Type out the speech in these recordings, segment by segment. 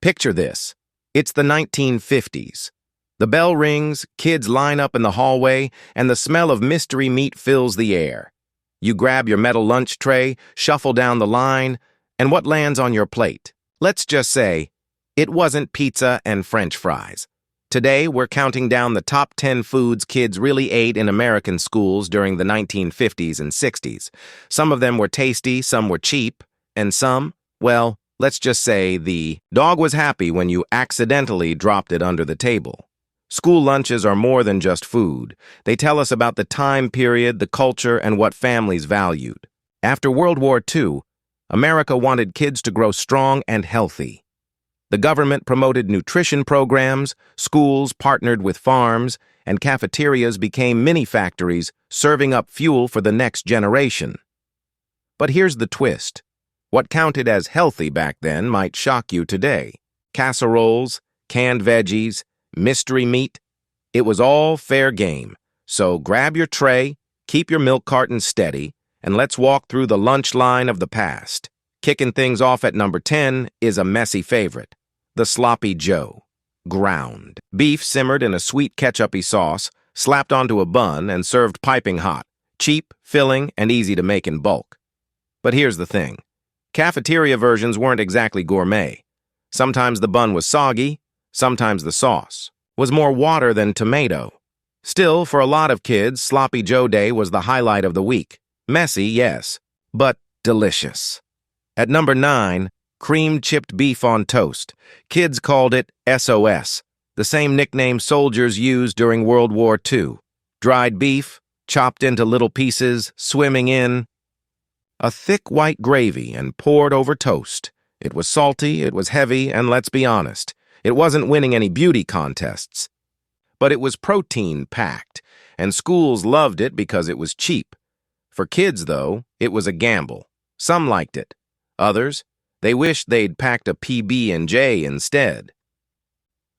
Picture this. It's the 1950s. The bell rings, kids line up in the hallway, and the smell of mystery meat fills the air. You grab your metal lunch tray, shuffle down the line, and what lands on your plate? Let's just say, it wasn't pizza and French fries. Today, we're counting down the top 10 foods kids really ate in American schools during the 1950s and 60s. Some of them were tasty, some were cheap, and some, well, let's just say the dog was happy when you accidentally dropped it under the table. School lunches are more than just food. They tell us about the time period, the culture, and what families valued. After World War II, America wanted kids to grow strong and healthy. The government promoted nutrition programs, schools partnered with farms, and cafeterias became mini-factories serving up fuel for the next generation. But here's the twist. What counted as healthy back then might shock you today. Casseroles, canned veggies, mystery meat. It was all fair game. So grab your tray, keep your milk carton steady, and let's walk through the lunch line of the past. Kicking things off at number 10 is a messy favorite. The Sloopy Joe. Ground beef simmered in a sweet ketchup-y sauce, slapped onto a bun, and served piping hot. Cheap, filling, and easy to make in bulk. But here's the thing. Cafeteria versions weren't exactly gourmet. Sometimes the bun was soggy, sometimes the sauce was more water than tomato. Still, for a lot of kids, Sloppy Joe Day was the highlight of the week. Messy, yes, but delicious. At number 9, cream-chipped beef on toast. Kids called it SOS, the same nickname soldiers used during World War II. Dried beef, chopped into little pieces, swimming in a thick white gravy and poured over toast. It was salty, it was heavy, and let's be honest, it wasn't winning any beauty contests. But it was protein-packed, and schools loved it because it was cheap. For kids, though, it was a gamble. Some liked it. Others, they wished they'd packed a PB&J instead.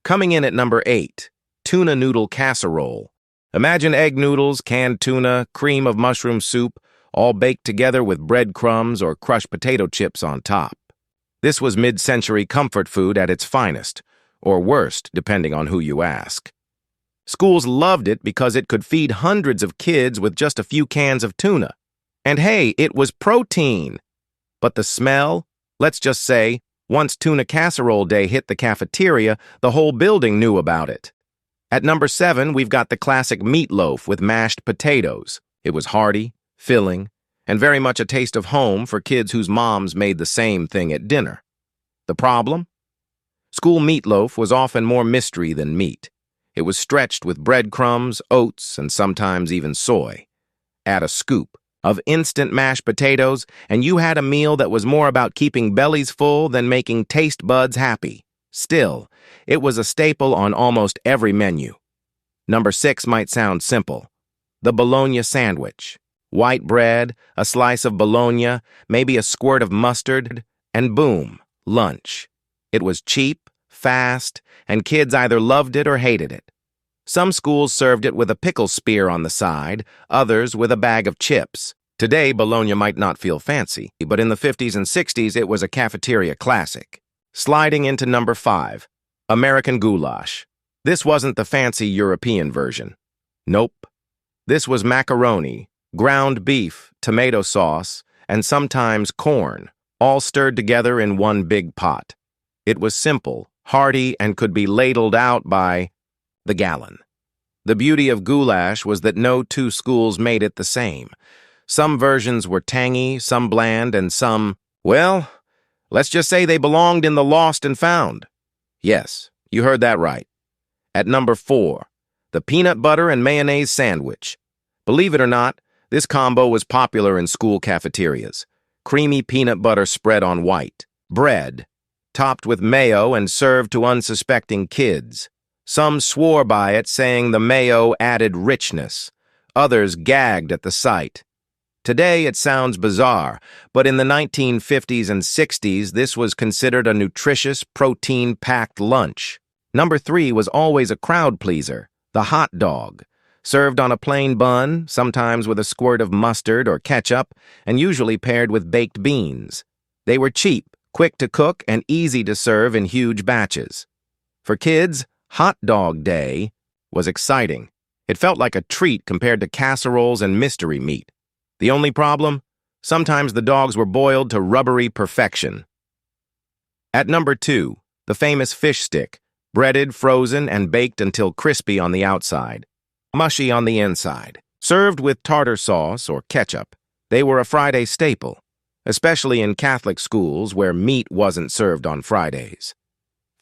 Coming in at number 8, Tuna Noodle Casserole. Imagine egg noodles, canned tuna, cream of mushroom soup, all baked together with breadcrumbs or crushed potato chips on top. This was mid-century comfort food at its finest, or worst, depending on who you ask. Schools loved it because it could feed hundreds of kids with just a few cans of tuna. And hey, it was protein. But the smell? Let's just say, once Tuna Casserole Day hit the cafeteria, the whole building knew about it. At number 7, we've got the classic meatloaf with mashed potatoes. It was hearty, filling, and very much a taste of home for kids whose moms made the same thing at dinner. The problem? School meatloaf was often more mystery than meat. It was stretched with breadcrumbs, oats, and sometimes even soy. Add a scoop of instant mashed potatoes, and you had a meal that was more about keeping bellies full than making taste buds happy. Still, it was a staple on almost every menu. Number 6 might sound simple. The Bologna Sandwich. White bread, a slice of bologna, maybe a squirt of mustard, and boom, lunch. It was cheap, fast, and kids either loved it or hated it. Some schools served it with a pickle spear on the side, others with a bag of chips. Today, bologna might not feel fancy, but in the 50s and 60s, it was a cafeteria classic. Sliding into number 5, American Goulash. This wasn't the fancy European version. Nope. This was macaroni, ground beef, tomato sauce, and sometimes corn, all stirred together in one big pot. It was simple, hearty, and could be ladled out by the gallon. The beauty of goulash was that no two schools made it the same. Some versions were tangy, some bland, and some, well, let's just say they belonged in the lost and found. Yes, you heard that right. At number 4, the peanut butter and mayonnaise sandwich. Believe it or not, this combo was popular in school cafeterias. Creamy peanut butter spread on white bread, topped with mayo and served to unsuspecting kids. Some swore by it, saying the mayo added richness. Others gagged at the sight. Today it sounds bizarre, but in the 1950s and 60s, this was considered a nutritious, protein-packed lunch. Number 3 was always a crowd pleaser, the hot dog. Served on a plain bun, sometimes with a squirt of mustard or ketchup, and usually paired with baked beans. They were cheap, quick to cook and easy to serve in huge batches. For kids, Hot Dog Day was exciting. It felt like a treat compared to casseroles and mystery meat. The only problem? Sometimes the dogs were boiled to rubbery perfection. At number 2, the famous fish stick, breaded, frozen, and baked until crispy on the outside, mushy on the inside. Served with tartar sauce or ketchup, they were a Friday staple, especially in Catholic schools where meat wasn't served on Fridays.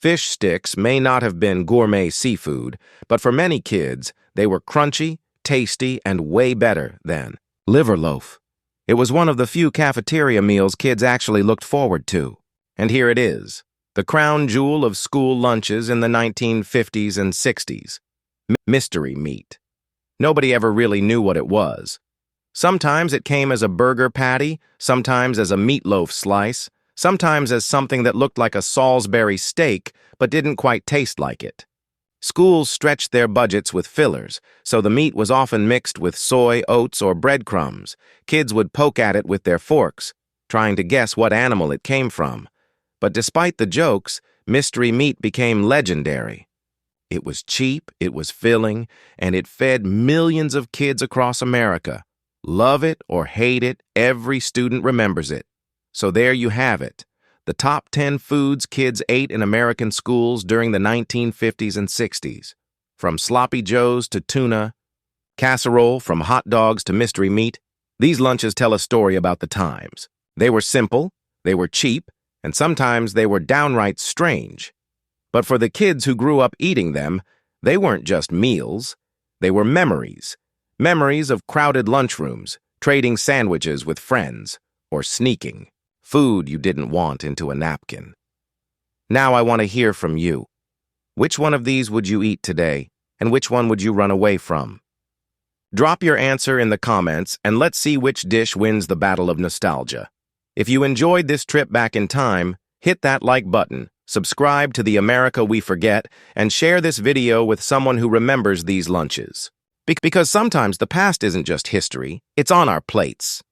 Fish sticks may not have been gourmet seafood, but for many kids, they were crunchy, tasty, and way better than liver loaf. It was one of the few cafeteria meals kids actually looked forward to. And here it is, the crown jewel of school lunches in the 1950s and 60s. Mystery meat. Nobody ever really knew what it was. Sometimes it came as a burger patty, sometimes as a meatloaf slice, sometimes as something that looked like a Salisbury steak but didn't quite taste like it. Schools stretched their budgets with fillers, so the meat was often mixed with soy, oats, or breadcrumbs. Kids would poke at it with their forks, trying to guess what animal it came from. But despite the jokes, mystery meat became legendary. It was cheap, it was filling, and it fed millions of kids across America. Love it or hate it, every student remembers it. So there you have it. The top 10 foods kids ate in American schools during the 1950s and 60s. From Sloppy Joes to tuna, casserole, from hot dogs to mystery meat, these lunches tell a story about the times. They were simple, they were cheap, and sometimes they were downright strange. But for the kids who grew up eating them, they weren't just meals. They were memories. Memories of crowded lunchrooms, trading sandwiches with friends, or sneaking food you didn't want into a napkin. Now I want to hear from you. Which one of these would you eat today, and which one would you run away from? Drop your answer in the comments, and let's see which dish wins the battle of nostalgia. If you enjoyed this trip back in time, hit that like button, subscribe to the America We Forget, and share this video with someone who remembers these lunches. Because sometimes the past isn't just history, it's on our plates.